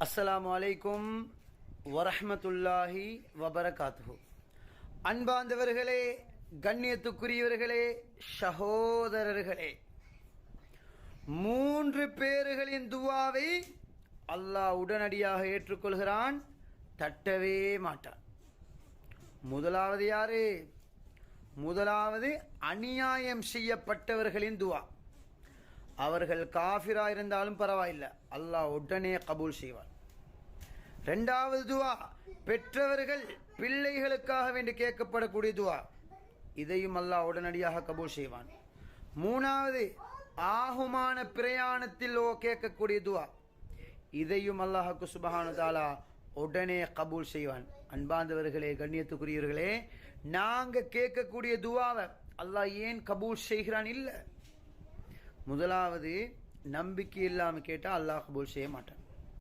அஸ்ஸலாமு அலைக்கும் வரஹ்மத்துல்லாஹி வபரகாத்துஹு. அன்பார்ந்தவர்களே, கண்ணியத்துக்குரியவர்களே, சகோதரர்களே, 3 பேர்களின் துவாவை அல்லாஹ் உடனடியாக ஏற்றுக்கொள்கிறான், தட்டவே மாட்டான். முதலாவது யாரு? முதலாவது அநியாயம் செய்யப்பட்டவர்களின் துவா. அவர்கள் காஃபிரா இருந்தாலும் பரவாயில்லை, அல்லாஹ் உடனே கபூல் செய்வான். 2வது துவா, பெற்றவர்கள் பிள்ளைகளுக்காக வேண்டி கேட்கப்படக்கூடிய துவா, இதையும் அல்லாஹ் உடனடியாக கபூல் செய்வான். 3வது ஆகுமான பிரயாணத்தில் கேட்கக்கூடிய துவா, இதையும் அல்லாஹ்வுக்கு சுப்ஹானஹு வ தஆலா உடனே கபூல் செய்வான். அன்பார்ந்தவர்களே, கண்ணியத்துக்குரியவர்களே, நாங்க கேட்கக்கூடிய துவாவை அல்லாஹ் ஏன் கபூல் செய்கிறான்? இல்லை, முதலாவது நம்பிக்கை இல்லாமல் கேட்டால் அல்லாஹ் கபூல் செய்ய மாட்டான்.